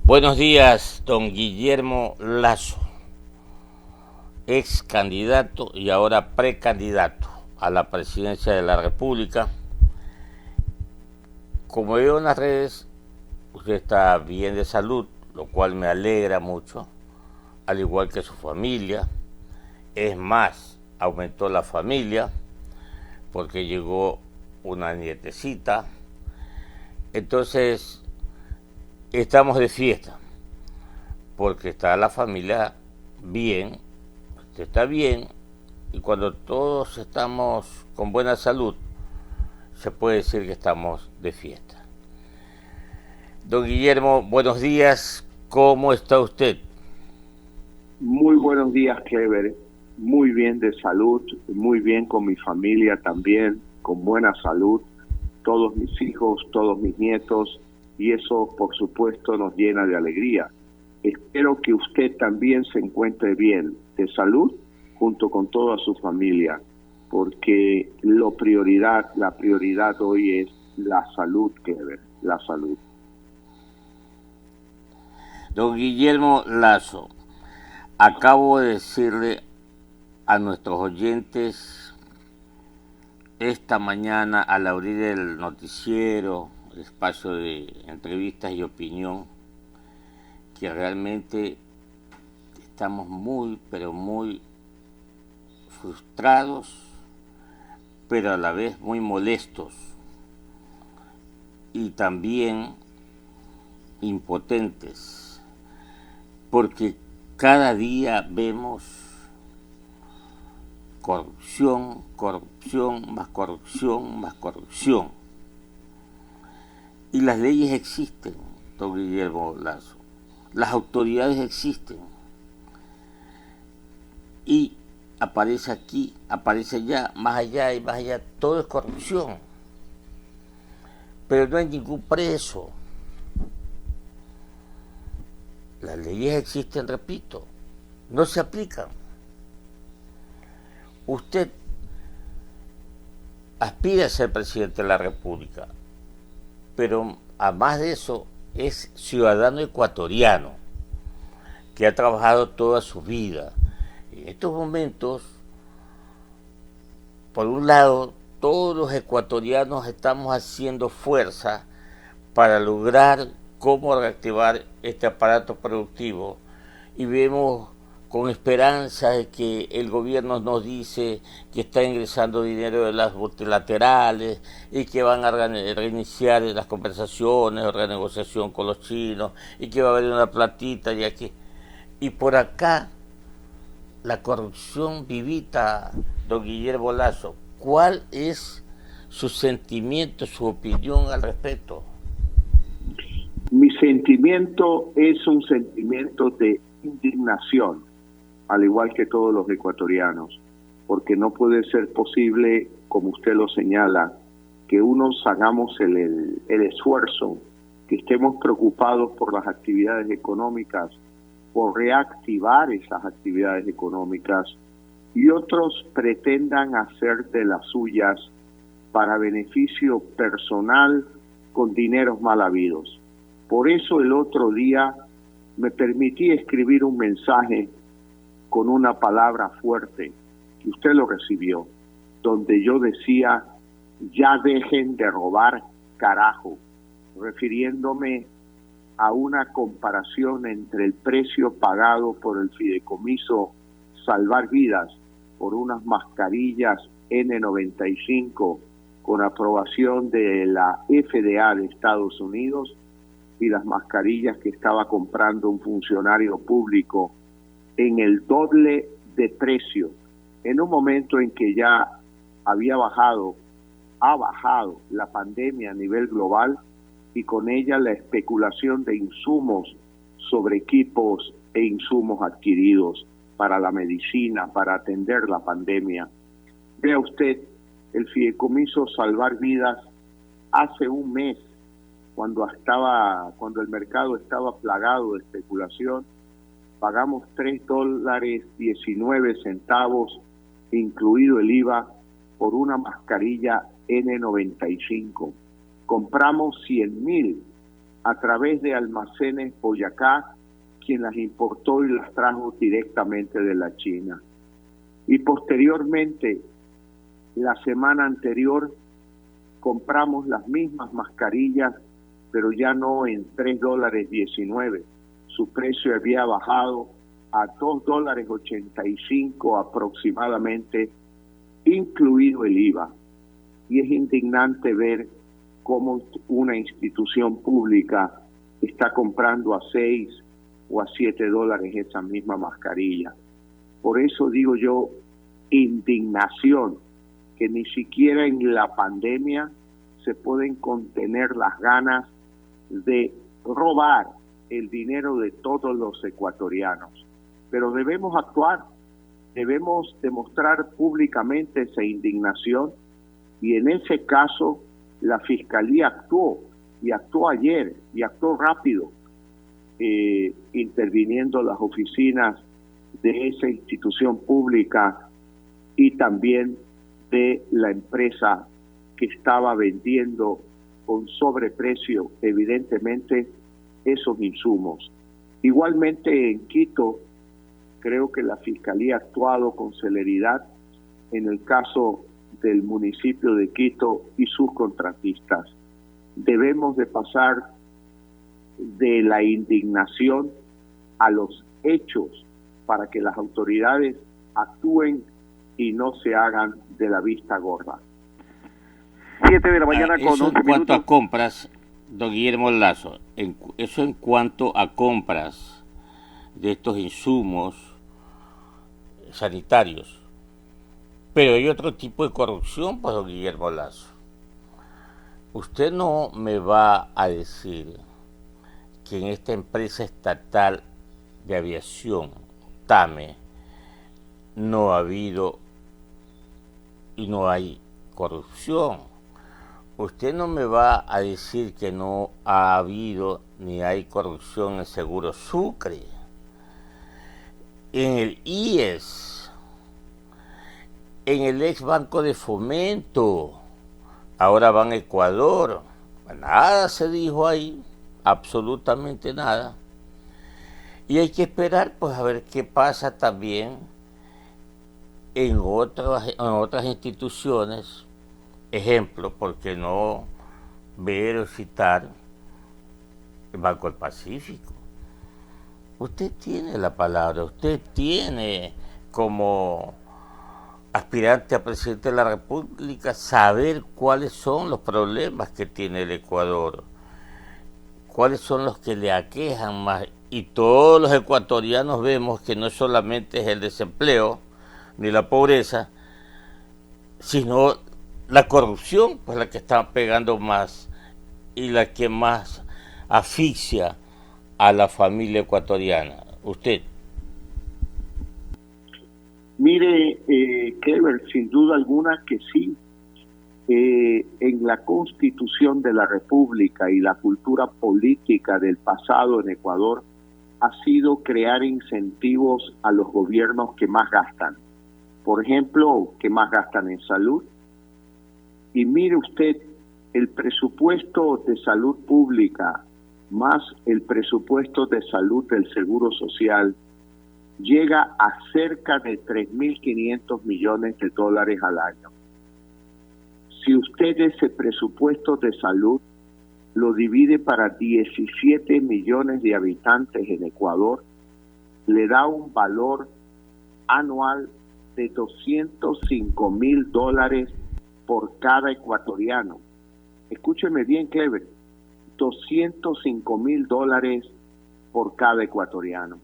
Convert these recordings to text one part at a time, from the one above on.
Buenos días, don Guillermo Lasso, ex candidato y ahora precandidato a la presidencia de la República. Como veo en las redes, usted está bien de salud, lo cual me alegra mucho, al igual que su familia. Es más, aumentó la familia porque llegó una nietecita. Entonces, estamos de fiesta porque está la familia bien, usted está bien, y cuando todos estamos con buena salud, se puede decir que estamos de fiesta. Don Guillermo, buenos días, ¿cómo está usted? Muy buenos días, Clever. Muy bien de salud, muy bien con mi familia también, con buena salud, todos mis hijos, todos mis nietos, y eso por supuesto nos llena de alegría. Espero que usted también se encuentre bien de salud junto con toda su familia, porque la prioridad hoy es la salud, Clever, la salud. Don Guillermo Lasso, acabo de decirle a nuestros oyentes esta mañana al abrir el noticiero, el espacio de entrevistas y opinión, que realmente estamos muy, pero muy frustrados, pero a la vez muy molestos y también impotentes, porque cada día vemos corrupción, corrupción, más corrupción, más corrupción. Y las leyes existen, don Guillermo Lasso. Las autoridades existen. Y aparece aquí, aparece allá, más allá y más allá. Todo es corrupción. Pero no hay ningún preso. Las leyes existen, repito, no se aplican. Usted aspira a ser presidente de la República, pero además de eso es ciudadano ecuatoriano que ha trabajado toda su vida. En estos momentos, por un lado, todos los ecuatorianos estamos haciendo fuerza para lograr cómo reactivar este aparato productivo, y vemos con esperanza de que el gobierno nos dice que está ingresando dinero de las multilaterales y que van a reiniciar las conversaciones o renegociación con los chinos y que va a haber una platita y aquí. Y por acá la corrupción vivita, don Guillermo Lasso. ¿Cuál es su sentimiento, su opinión al respecto? Mi sentimiento es un sentimiento de indignación, al igual que todos los ecuatorianos, porque no puede ser posible, como usted lo señala, que unos hagamos el esfuerzo, que estemos preocupados por las actividades económicas, por reactivar esas actividades económicas, y otros pretendan hacer de las suyas para beneficio personal con dineros mal habidos. Por eso el otro día me permití escribir un mensaje con una palabra fuerte, que usted lo recibió, donde yo decía: ya dejen de robar, carajo, refiriéndome a una comparación entre el precio pagado por el fideicomiso Salvar Vidas por unas mascarillas N95 con aprobación de la FDA de Estados Unidos y las mascarillas que estaba comprando un funcionario público en el doble de precio, en un momento en que ya ha bajado la pandemia a nivel global, y con ella la especulación de insumos sobre equipos e insumos adquiridos para la medicina, para atender la pandemia. Vea usted, el fideicomiso Salvar Vidas hace un mes, cuando el mercado estaba plagado de especulación, pagamos $3.19, incluido el IVA, por una mascarilla N95. Compramos 100,000 a través de Almacenes Boyacá, quien las importó y las trajo directamente de la China. Y posteriormente, la semana anterior, compramos las mismas mascarillas, pero ya no en $3.19. Su precio había bajado a $2.85 aproximadamente, incluido el IVA. Y es indignante ver cómo una institución pública está comprando a $6 o a $7 esa misma mascarilla. Por eso digo yo, indignación, que ni siquiera en la pandemia se pueden contener las ganas de robar el dinero de todos los ecuatorianos. Pero debemos actuar, debemos demostrar públicamente esa indignación, y en ese caso la Fiscalía actuó ayer y actuó rápido, interviniendo las oficinas de esa institución pública y también de la empresa que estaba vendiendo con sobreprecio, evidentemente, esos insumos. Igualmente en Quito, creo que la Fiscalía ha actuado con celeridad en el caso del municipio de Quito y sus contratistas. Debemos de pasar de la indignación a los hechos para que las autoridades actúen y no se hagan de la vista gorda. 7 de la mañana con 11 minutos. En cuanto a compras, don Guillermo Lazo, eso en cuanto a compras de estos insumos sanitarios. Pero hay otro tipo de corrupción, pues, don Guillermo Lazo. Usted no me va a decir que en esta empresa estatal de aviación, TAME, no ha habido y no hay corrupción. Usted no me va a decir que no ha habido ni hay corrupción en Seguro Sucre, en el IES, en el ex Banco de Fomento. Ahora van a Ecuador. Nada se dijo ahí, absolutamente nada. Y hay que esperar, pues, a ver qué pasa también en otras instituciones. Ejemplo, ¿por qué no ver o citar el Banco del Pacífico? Usted tiene la palabra, usted tiene como aspirante a presidente de la República saber cuáles son los problemas que tiene el Ecuador, cuáles son los que le aquejan más. Y todos los ecuatorianos vemos que no solamente es el desempleo ni la pobreza, sino la corrupción, pues la que está pegando más y la que más asfixia a la familia ecuatoriana. Usted. Mire, Clever, sin duda alguna que sí. En la Constitución de la República y la cultura política del pasado en Ecuador ha sido crear incentivos a los gobiernos que más gastan. Por ejemplo, que más gastan en salud. Y mire usted, el presupuesto de salud pública más el presupuesto de salud del Seguro Social llega a cerca de 3.500 millones de dólares al año. Si usted ese presupuesto de salud lo divide para 17 millones de habitantes en Ecuador, le da un valor anual de $205,000 por cada ecuatoriano. Escúcheme bien, Clever, $205,000 por cada ecuatoriano.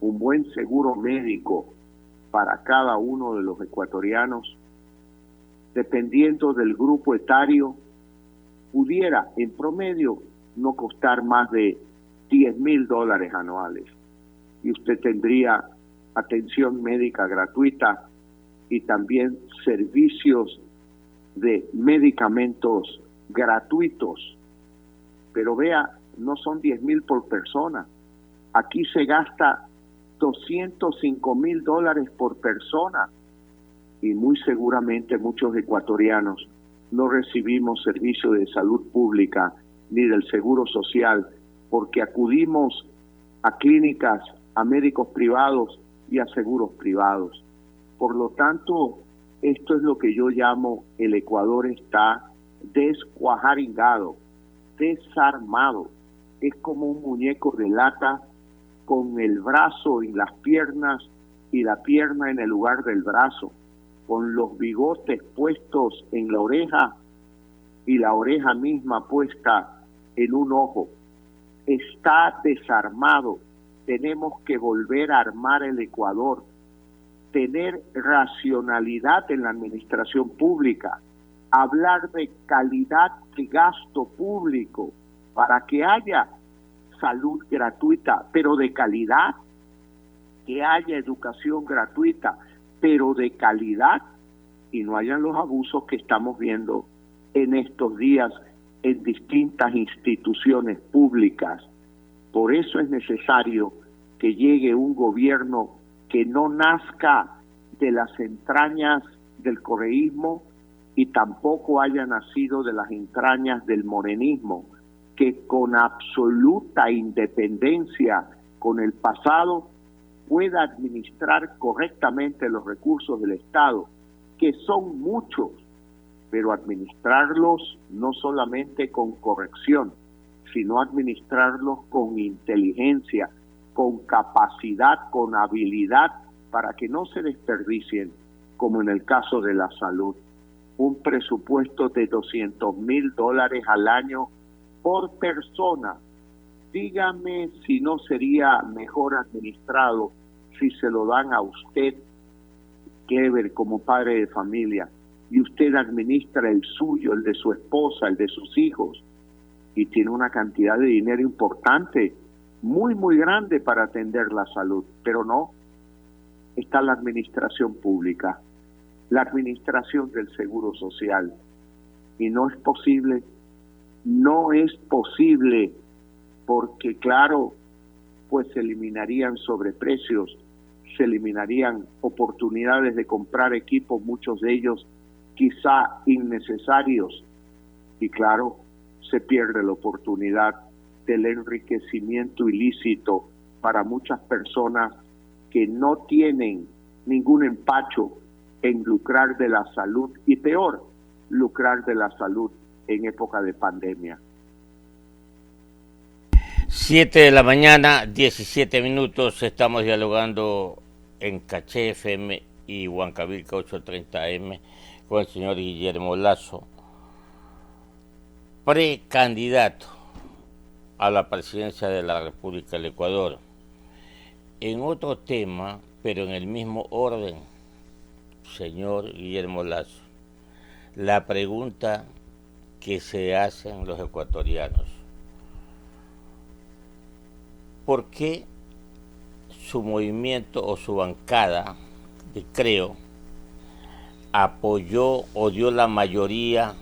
Un buen seguro médico para cada uno de los ecuatorianos, dependiendo del grupo etario, pudiera en promedio no costar más de $10,000 anuales. Y usted tendría atención médica gratuita y también servicios de medicamentos gratuitos. Pero vea, no son 10,000 por persona. Aquí se gasta $205,000 por persona. Y muy seguramente muchos ecuatorianos no recibimos servicio de salud pública ni del Seguro Social, porque acudimos a clínicas, a médicos privados y a seguros privados. Por lo tanto, esto es lo que yo llamo el Ecuador está descuajaringado, desarmado. Es como un muñeco de lata con el brazo en las piernas y la pierna en el lugar del brazo, con los bigotes puestos en la oreja y la oreja misma puesta en un ojo. Está desarmado. Tenemos que volver a armar el Ecuador, tener racionalidad en la administración pública, hablar de calidad de gasto público para que haya salud gratuita, pero de calidad, que haya educación gratuita, pero de calidad, y no hayan los abusos que estamos viendo en estos días en distintas instituciones públicas. Por eso es necesario que llegue un gobierno que no nazca de las entrañas del correísmo y tampoco haya nacido de las entrañas del morenismo, que con absoluta independencia con el pasado pueda administrar correctamente los recursos del Estado, que son muchos, pero administrarlos no solamente con corrección, sino administrarlos con inteligencia, con capacidad, con habilidad, para que no se desperdicien, como en el caso de la salud. Un presupuesto de $200,000 al año por persona. Dígame si no sería mejor administrado si se lo dan a usted, Clever, como padre de familia, y usted administra el suyo, el de su esposa, el de sus hijos, y tiene una cantidad de dinero importante, muy, muy grande para atender la salud. Pero no, está la administración pública, la administración del Seguro Social, y no es posible, porque claro, pues se eliminarían sobreprecios, se eliminarían oportunidades de comprar equipos, muchos de ellos quizá innecesarios, y claro, se pierde la oportunidad del enriquecimiento ilícito para muchas personas que no tienen ningún empacho en lucrar de la salud, y peor, lucrar de la salud en época de pandemia. 7:17 a.m, estamos dialogando en Caché FM y Huancavilca 830 AM con el señor Guillermo Lasso, precandidato a la presidencia de la República del Ecuador. En otro tema, pero en el mismo orden, señor Guillermo Lasso, la pregunta que se hacen los ecuatorianos: ¿por qué su movimiento o su bancada de Creo apoyó o dio la mayoría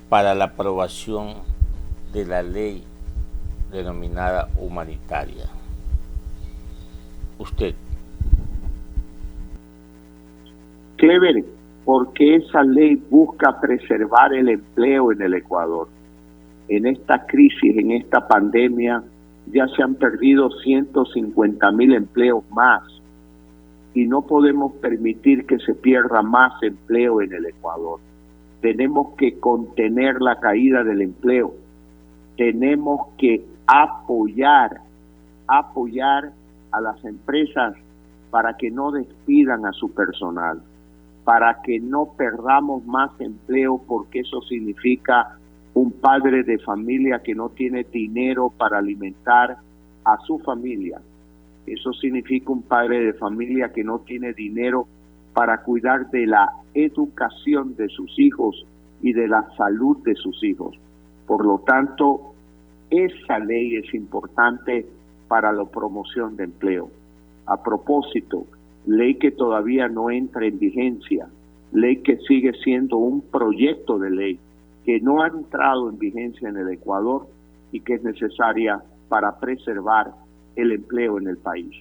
para la aprobación de la ley denominada humanitaria? Usted. Clever, porque esa ley busca preservar el empleo en el Ecuador. En esta crisis, en esta pandemia, ya se han perdido 150,000 empleos más, y no podemos permitir que se pierda más empleo en el Ecuador. Tenemos que contener la caída del empleo. Tenemos que apoyar a las empresas para que no despidan a su personal, para que no perdamos más empleo, porque eso significa un padre de familia que no tiene dinero para alimentar a su familia. Eso significa un padre de familia que no tiene dinero para cuidar de la educación de sus hijos y de la salud de sus hijos. Por lo tanto, esa ley es importante para la promoción de empleo. A propósito, ley que todavía no entra en vigencia, ley que sigue siendo un proyecto de ley, que no ha entrado en vigencia en el Ecuador y que es necesaria para preservar el empleo en el país.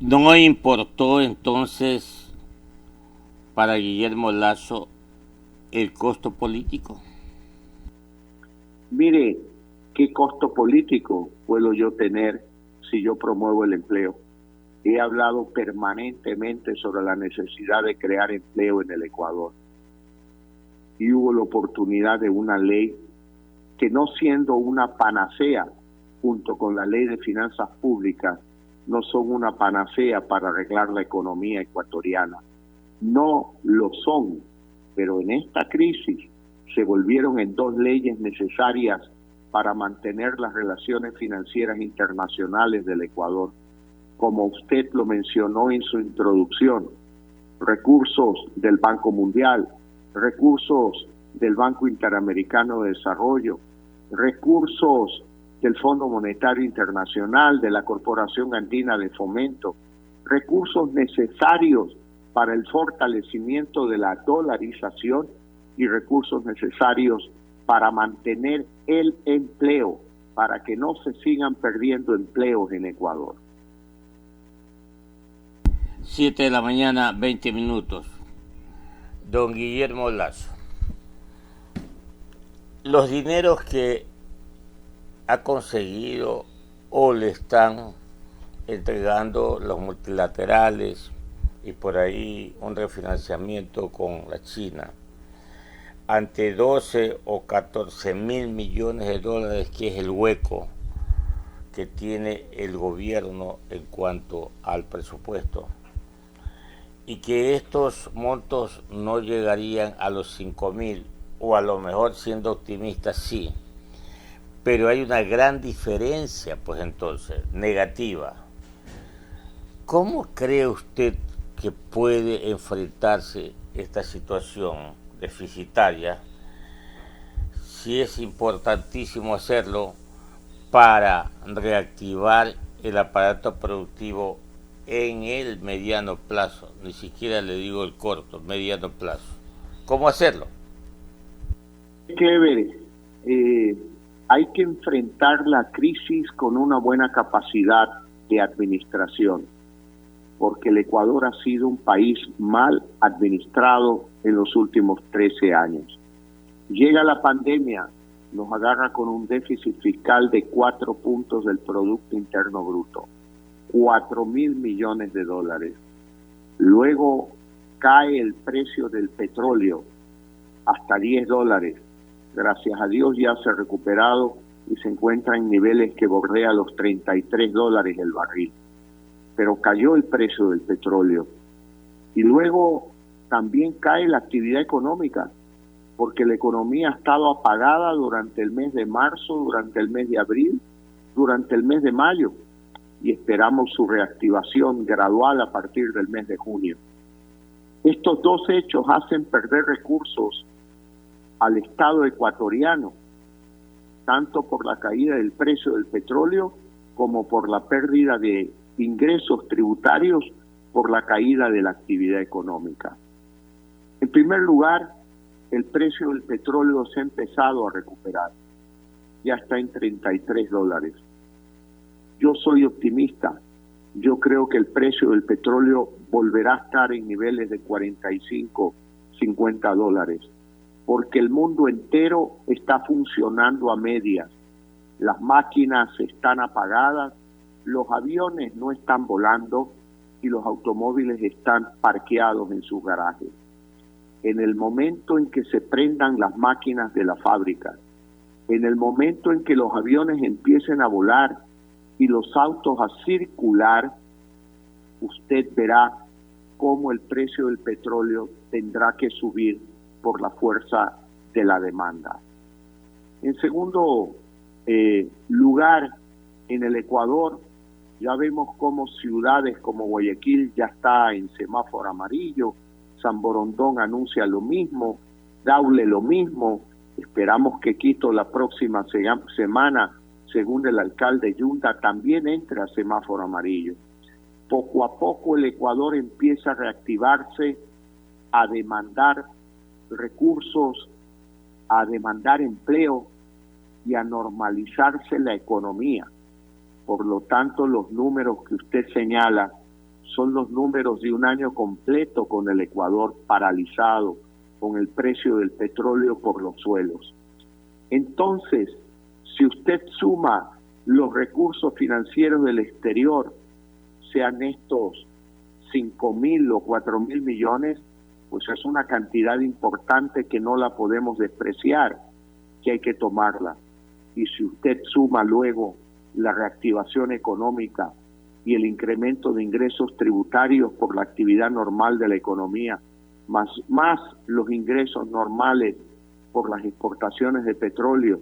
¿No importó entonces para Guillermo Lasso el costo político? Mire, ¿qué costo político puedo yo tener si yo promuevo el empleo? He hablado permanentemente sobre la necesidad de crear empleo en el Ecuador. Y hubo la oportunidad de una ley que, no siendo una panacea, junto con la ley de finanzas públicas, no son una panacea para arreglar la economía ecuatoriana. No lo son, pero en esta crisis se volvieron en dos leyes necesarias para mantener las relaciones financieras internacionales del Ecuador. Como usted lo mencionó en su introducción, recursos del Banco Mundial, recursos del Banco Interamericano de Desarrollo, recursos del Fondo Monetario Internacional, de la Corporación Andina de Fomento, recursos necesarios para el fortalecimiento de la dolarización y recursos necesarios para mantener el empleo, para que no se sigan perdiendo empleos en Ecuador. 7 de la mañana, 20 minutos. Don Guillermo Lasso. Los dineros que ha conseguido o le están entregando los multilaterales y por ahí un refinanciamiento con la China ante 12 o 14 mil millones de dólares, que es el hueco que tiene el gobierno en cuanto al presupuesto, y que estos montos no llegarían a los 5.000, o a lo mejor, siendo optimistas, sí, pero hay una gran diferencia, pues entonces, negativa. ¿Cómo cree usted que puede enfrentarse esta situación deficitaria, si es importantísimo hacerlo para reactivar el aparato productivo en el mediano plazo? Ni siquiera le digo el corto, mediano plazo. ¿Cómo hacerlo? Chévere. Hay que enfrentar la crisis con una buena capacidad de administración, porque el Ecuador ha sido un país mal administrado en los últimos 13 años. Llega la pandemia, nos agarra con un déficit fiscal de 4 puntos del Producto Interno Bruto, 4.000 millones de dólares. Luego cae el precio del petróleo hasta $10. Gracias a Dios ya se ha recuperado y se encuentra en niveles que bordea los $33 el barril. Pero cayó el precio del petróleo. Y luego también cae la actividad económica, porque la economía ha estado apagada durante el mes de marzo, durante el mes de abril, durante el mes de mayo, y esperamos su reactivación gradual a partir del mes de junio. Estos dos hechos hacen perder recursos al Estado ecuatoriano, tanto por la caída del precio del petróleo como por la pérdida de ingresos tributarios por la caída de la actividad económica. En primer lugar, el precio del petróleo se ha empezado a recuperar. Ya está en $33. Yo soy optimista. Yo creo que el precio del petróleo volverá a estar en niveles de $45, $50, porque el mundo entero está funcionando a medias. Las máquinas están apagadas, los aviones no están volando y los automóviles están parqueados en sus garajes. En el momento en que se prendan las máquinas de la fábrica, en el momento en que los aviones empiecen a volar y los autos a circular, usted verá cómo el precio del petróleo tendrá que subir por la fuerza de la demanda. En segundo lugar, en el Ecuador, ya vemos cómo ciudades como Guayaquil ya está en semáforo amarillo, San Borondón anuncia lo mismo, Daule lo mismo, esperamos que Quito la próxima semana, según el alcalde Yunda, también entre a semáforo amarillo. Poco a poco el Ecuador empieza a reactivarse, a demandar recursos, a demandar empleo y a normalizarse la economía. Por lo tanto, los números que usted señala son los números de un año completo con el Ecuador paralizado, con el precio del petróleo por los suelos. Entonces, Si usted suma los recursos financieros del exterior, sean estos 5.000 o 4.000 millones, pues es una cantidad importante que no la podemos despreciar, que hay que tomarla. Y si usted suma luego la reactivación económica y el incremento de ingresos tributarios por la actividad normal de la economía, más los ingresos normales por las exportaciones de petróleo,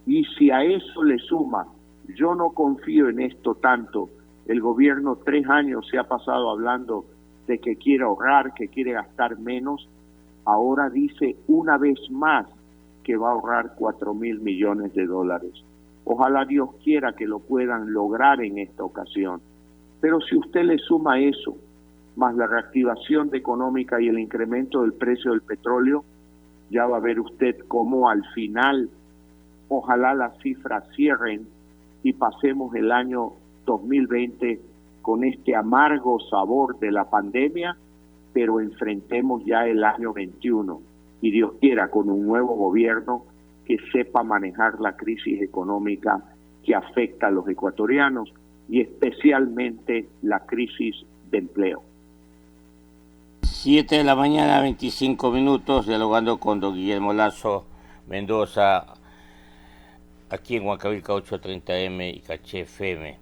y si a eso le suma, yo no confío en esto tanto, el gobierno 3 años se ha pasado hablando de que quiere ahorrar, que quiere gastar menos, ahora dice una vez más que va a ahorrar 4.000 millones de dólares. Ojalá Dios quiera que lo puedan lograr en esta ocasión. Pero si usted le suma eso, más la reactivación económica y el incremento del precio del petróleo, ya va a ver usted cómo al final, ojalá las cifras cierren y pasemos el año 2020 con este amargo sabor de la pandemia, pero enfrentemos ya el año 21 y Dios quiera con un nuevo gobierno que sepa manejar la crisis económica que afecta a los ecuatorianos y especialmente la crisis de empleo. 7 de la mañana, 25 minutos, dialogando con don Guillermo Lasso Mendoza, aquí en Huancavilca 830M y Caché FM.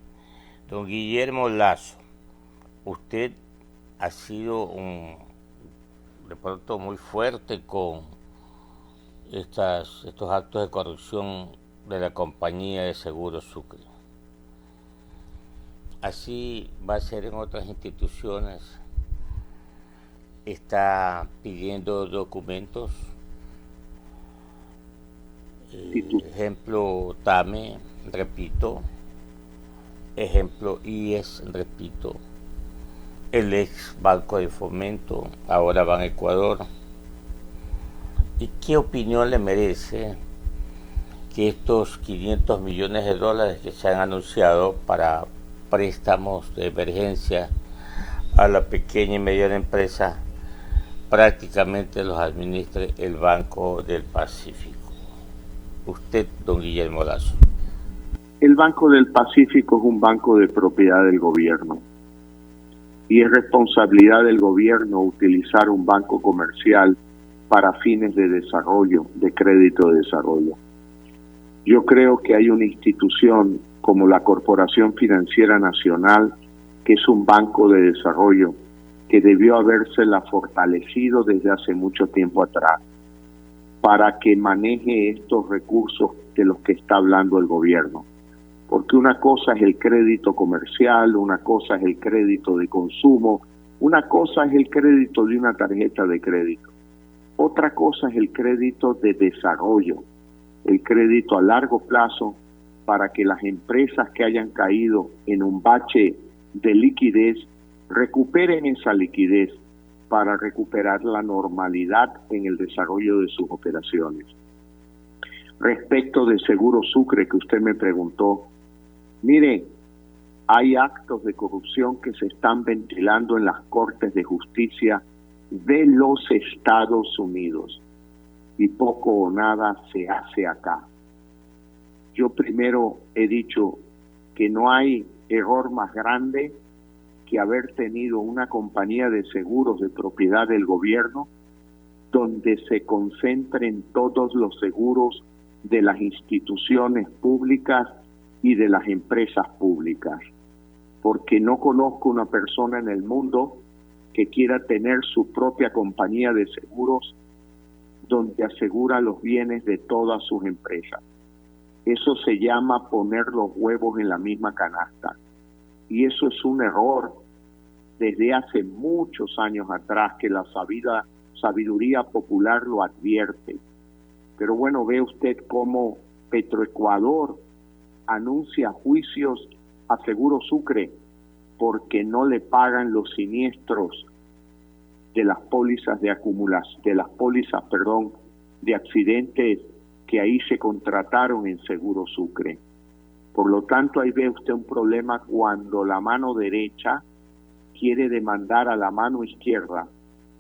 Don Guillermo Lasso, usted ha sido un reporto muy fuerte con estos actos de corrupción de la compañía de seguros Sucre. Así va a ser en otras instituciones. Está pidiendo documentos, ejemplo TAME, repito, ejemplo IES, repito, el ex Banco de Fomento, ahora Ban Ecuador. ¿Y qué opinión le merece que estos 500 millones de dólares que se han anunciado para préstamos de emergencia a la pequeña y mediana empresa prácticamente los administre el Banco del Pacífico? Usted, don Guillermo Lasso. El Banco del Pacífico es un banco de propiedad del gobierno y es responsabilidad del gobierno utilizar un banco comercial para fines de desarrollo, de crédito de desarrollo. Yo creo que hay una institución como la Corporación Financiera Nacional, que es un banco de desarrollo, que debió habérsela fortalecido desde hace mucho tiempo atrás, para que maneje estos recursos de los que está hablando el gobierno. Porque una cosa es el crédito comercial, una cosa es el crédito de consumo, una cosa es el crédito de una tarjeta de crédito. Otra cosa es el crédito de desarrollo, el crédito a largo plazo para que las empresas que hayan caído en un bache de liquidez recuperen esa liquidez para recuperar la normalidad en el desarrollo de sus operaciones. Respecto de Seguro Sucre que usted me preguntó, mire, hay actos de corrupción que se están ventilando en las Cortes de Justicia de los Estados Unidos y poco o nada se hace acá. Yo primero he dicho que no hay error más grande que haber tenido una compañía de seguros de propiedad del gobierno donde se concentren todos los seguros de las instituciones públicas y de las empresas públicas, porque no conozco una persona en el mundo que quiera tener su propia compañía de seguros donde asegura los bienes de todas sus empresas. Eso se llama poner los huevos en la misma canasta. Y eso es un error desde hace muchos años atrás que la sabiduría popular lo advierte. Pero bueno, ve usted cómo Petroecuador anuncia juicios a Seguro Sucre porque no le pagan los siniestros de las pólizas de de accidentes que ahí se contrataron en Seguro Sucre. Por lo tanto, ahí ve usted un problema cuando la mano derecha quiere demandar a la mano izquierda,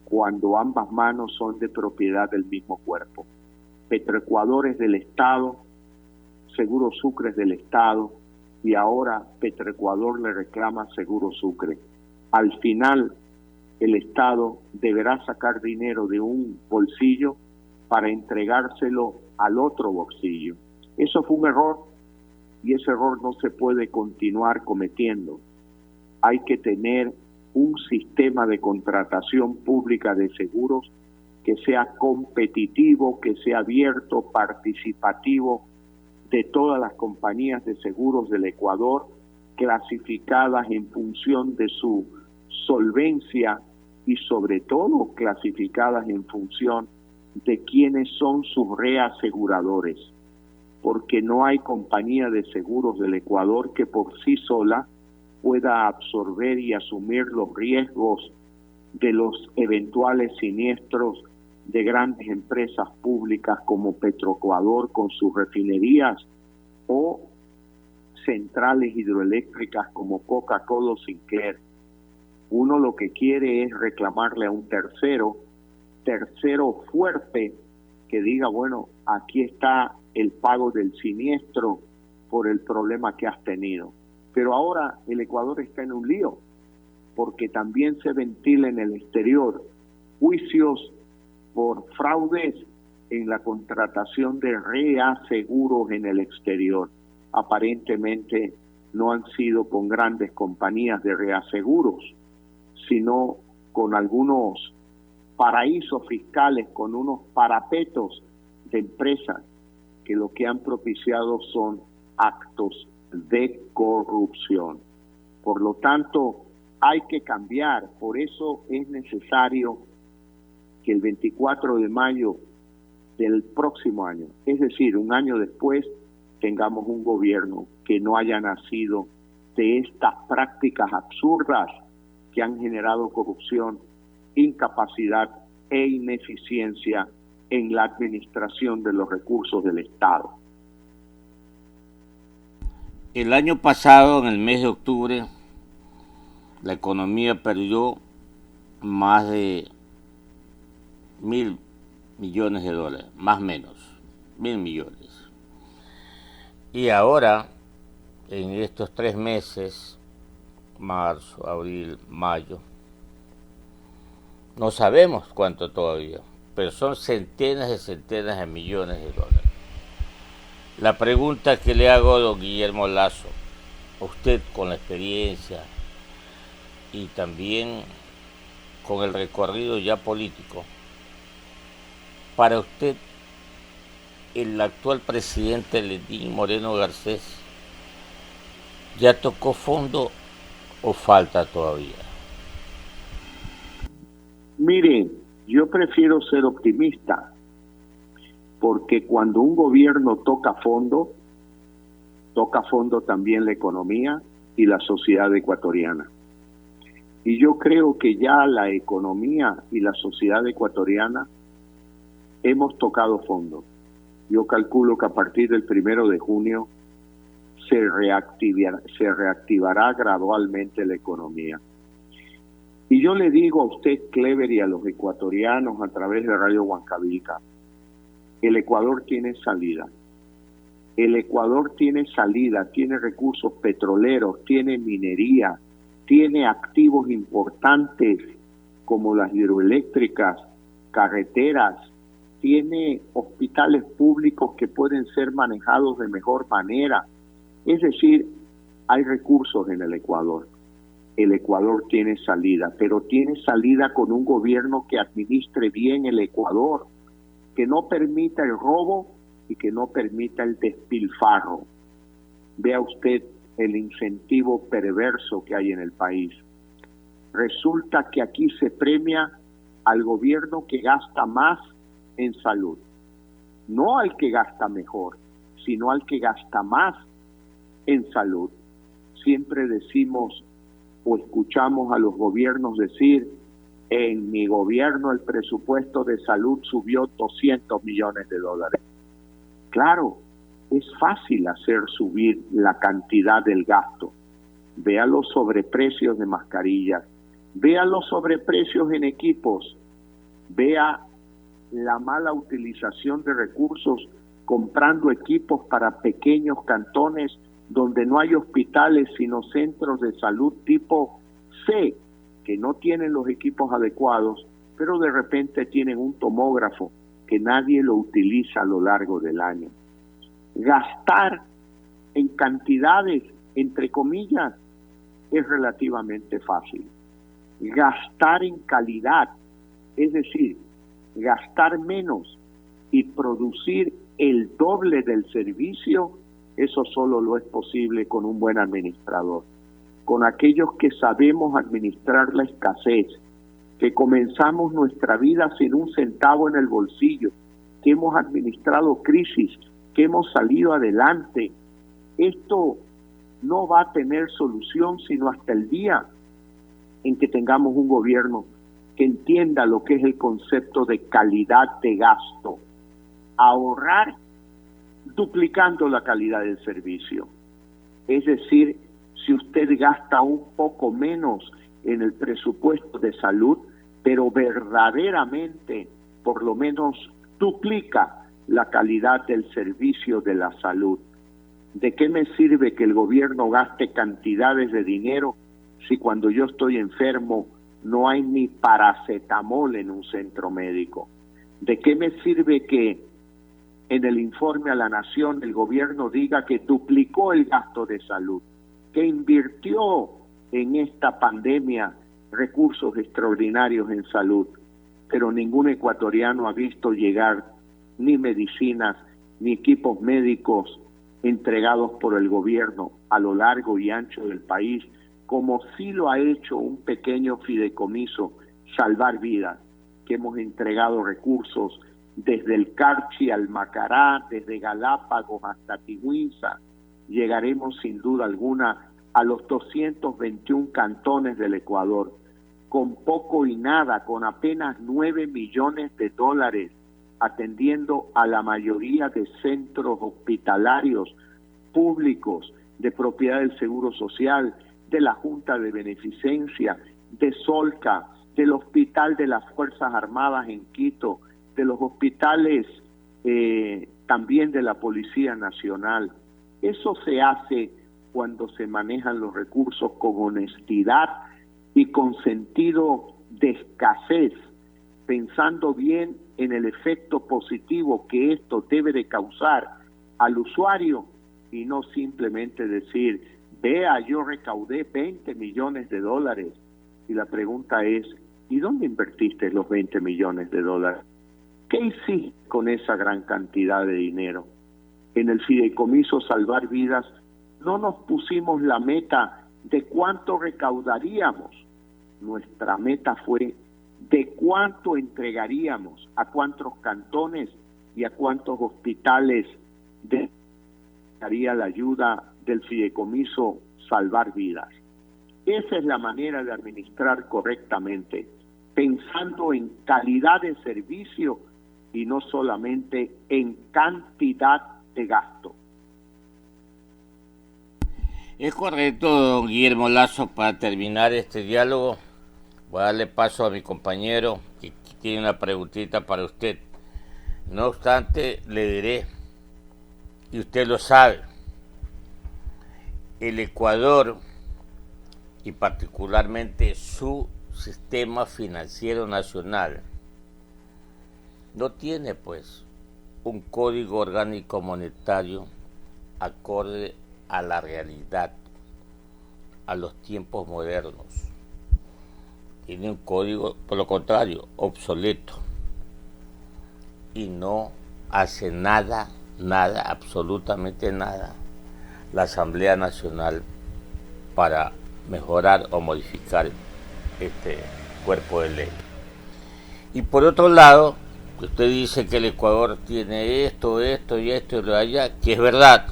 cuando ambas manos son de propiedad del mismo cuerpo. Petroecuador es del Estado, Seguros Sucre del Estado y ahora Petroecuador le reclama Seguros Sucre. Al final, el Estado deberá sacar dinero de un bolsillo para entregárselo al otro bolsillo. Eso fue un error y ese error no se puede continuar cometiendo. Hay que tener un sistema de contratación pública de seguros que sea competitivo, que sea abierto, participativo, de todas las compañías de seguros del Ecuador, clasificadas en función de su solvencia y sobre todo clasificadas en función de quiénes son sus reaseguradores, porque no hay compañía de seguros del Ecuador que por sí sola pueda absorber y asumir los riesgos de los eventuales siniestros de grandes empresas públicas como Petroecuador con sus refinerías o centrales hidroeléctricas como Coca-Cola o Sinclair. Uno lo que quiere es reclamarle a un tercero fuerte que diga, bueno, aquí está el pago del siniestro por el problema que has tenido. Pero ahora el Ecuador está en un lío, porque también se ventila en el exterior juicios por fraudes en la contratación de reaseguros en el exterior. Aparentemente no han sido con grandes compañías de reaseguros, sino con algunos paraísos fiscales, con unos parapetos de empresas que lo que han propiciado son actos de corrupción. Por lo tanto, hay que cambiar. Por eso es necesario que el 24 de mayo del próximo año, es decir, un año después, tengamos un gobierno que no haya nacido de estas prácticas absurdas que han generado corrupción, incapacidad e ineficiencia en la administración de los recursos del Estado. El año pasado, en el mes de octubre, la economía perdió más de 1.000 millones de dólares, más o menos, 1.000 millones. Y ahora, en estos 3 meses, marzo, abril, mayo, no sabemos cuánto todavía, pero son centenas de millones de dólares. La pregunta que le hago a don Guillermo Lasso, usted con la experiencia y también con el recorrido ya político, para usted, el actual presidente Lenín Moreno Garcés, ¿ya tocó fondo o falta todavía? Mire, yo prefiero ser optimista, porque cuando un gobierno toca fondo también la economía y la sociedad ecuatoriana. Y yo creo que ya la economía y la sociedad ecuatoriana hemos tocado fondo. Yo calculo que a partir del 1 de junio se reactivará gradualmente la economía. Y yo le digo a usted, Clever, y a los ecuatorianos a través de Radio Huancavilca, el Ecuador tiene salida. El Ecuador tiene salida, tiene recursos petroleros, tiene minería, tiene activos importantes como las hidroeléctricas, carreteras, tiene hospitales públicos que pueden ser manejados de mejor manera. Es decir, hay recursos en el Ecuador. El Ecuador tiene salida, pero tiene salida con un gobierno que administre bien el Ecuador, que no permita el robo y que no permita el despilfarro. Vea usted el incentivo perverso que hay en el país. Resulta que aquí se premia al gobierno que gasta más en salud, no al que gasta mejor, sino al que gasta más en salud. Siempre decimos o escuchamos a los gobiernos decir, en mi gobierno el presupuesto de salud subió 200 millones de dólares. Claro, es fácil hacer subir la cantidad del gasto. Vea los sobreprecios de mascarillas, vea los sobreprecios en equipos, vea la mala utilización de recursos comprando equipos para pequeños cantones donde no hay hospitales sino centros de salud tipo C, que no tienen los equipos adecuados, pero de repente tienen un tomógrafo que nadie lo utiliza a lo largo del año. Gastar en cantidades, entre comillas, es relativamente fácil. Gastar en calidad, es decir, gastar menos y producir el doble del servicio, eso solo lo es posible con un buen administrador, con aquellos que sabemos administrar la escasez, que comenzamos nuestra vida sin un centavo en el bolsillo, que hemos administrado crisis, que hemos salido adelante. Esto no va a tener solución sino hasta el día en que tengamos un gobierno que entienda lo que es el concepto de calidad de gasto. Ahorrar duplicando la calidad del servicio. Es decir, si usted gasta un poco menos en el presupuesto de salud, pero verdaderamente por lo menos duplica la calidad del servicio de la salud. ¿De qué me sirve que el gobierno gaste cantidades de dinero si cuando yo estoy enfermo no hay ni paracetamol en un centro médico? ¿De qué me sirve que en el informe a la Nación el gobierno diga que duplicó el gasto de salud, que invirtió en esta pandemia recursos extraordinarios en salud, pero ningún ecuatoriano ha visto llegar ni medicinas ni equipos médicos entregados por el gobierno a lo largo y ancho del país, como sí lo ha hecho un pequeño fideicomiso, Salvar Vidas, que hemos entregado recursos desde el Carchi al Macará, desde Galápagos hasta Tigüinza. Llegaremos sin duda alguna a los 221 cantones del Ecuador, con poco y nada, con apenas 9 millones de dólares, atendiendo a la mayoría de centros hospitalarios públicos de propiedad del Seguro Social, de la Junta de Beneficencia, de Solca, del Hospital de las Fuerzas Armadas en Quito, de los hospitales también de la Policía Nacional. Eso se hace cuando se manejan los recursos con honestidad y con sentido de escasez, pensando bien en el efecto positivo que esto debe de causar al usuario y no simplemente decir, vea, yo recaudé 20 millones de dólares. Y la pregunta es, ¿y dónde invertiste los 20 millones de dólares? ¿Qué hiciste con esa gran cantidad de dinero? En el fideicomiso Salvar Vidas no nos pusimos la meta de cuánto recaudaríamos. Nuestra meta fue de cuánto entregaríamos, a cuántos cantones y a cuántos hospitales daría la ayuda del fideicomiso Salvar Vidas. Esa es la manera de administrar correctamente, pensando en calidad de servicio y no solamente en cantidad de gasto. Es correcto, don Guillermo Lazo. Para terminar este diálogo, voy a darle paso a mi compañero que tiene una preguntita para usted. No obstante, le diré, y usted lo sabe, el Ecuador y particularmente su sistema financiero nacional no tiene pues un código orgánico monetario acorde a la realidad, a los tiempos modernos. Tiene un código, por lo contrario, obsoleto, y no hace nada, absolutamente nada, la Asamblea Nacional para mejorar o modificar este cuerpo de ley. Y por otro lado, usted dice que el Ecuador tiene esto y lo de allá, que es verdad,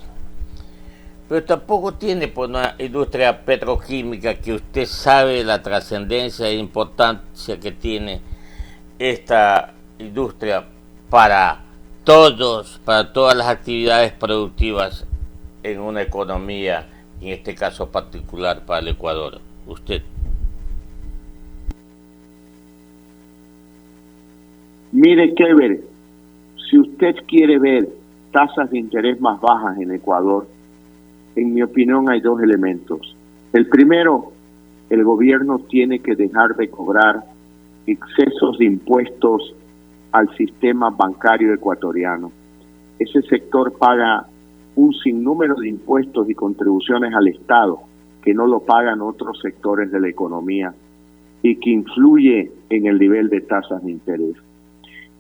pero tampoco tiene pues una industria petroquímica que usted sabe la trascendencia e importancia que tiene esta industria para todas las actividades productivas en una economía, en este caso particular para el Ecuador. Usted. Mire, Clever, si usted quiere ver tasas de interés más bajas en Ecuador, en mi opinión hay dos elementos. El primero, el gobierno tiene que dejar de cobrar excesos de impuestos al sistema bancario ecuatoriano. Ese sector paga un sinnúmero de impuestos y contribuciones al Estado que no lo pagan otros sectores de la economía y que influye en el nivel de tasas de interés.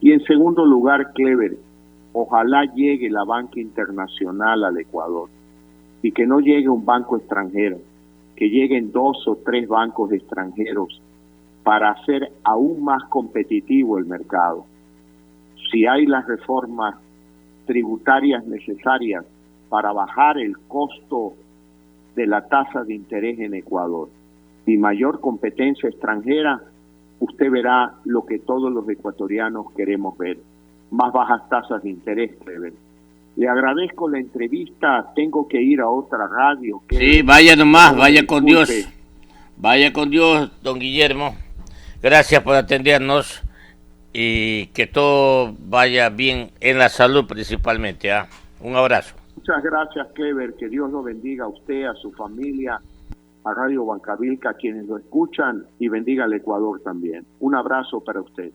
Y en segundo lugar, Clever, ojalá llegue la banca internacional al Ecuador y que no llegue un banco extranjero, que lleguen 2 o 3 bancos extranjeros para hacer aún más competitivo el mercado. Si hay las reformas tributarias necesarias para bajar el costo de la tasa de interés en Ecuador y mayor competencia extranjera, usted verá lo que todos los ecuatorianos queremos ver, más bajas tasas de interés, Clever. Le agradezco la entrevista, tengo que ir a otra radio. Sí, vaya nomás, vaya con Dios. Vaya con Dios, don Guillermo. Gracias por atendernos y que todo vaya bien en la salud principalmente. Un abrazo. Muchas gracias, Clever, que Dios lo bendiga a usted, a su familia, a Radio Huancavilca, a quienes lo escuchan, y bendiga al Ecuador también. Un abrazo para usted.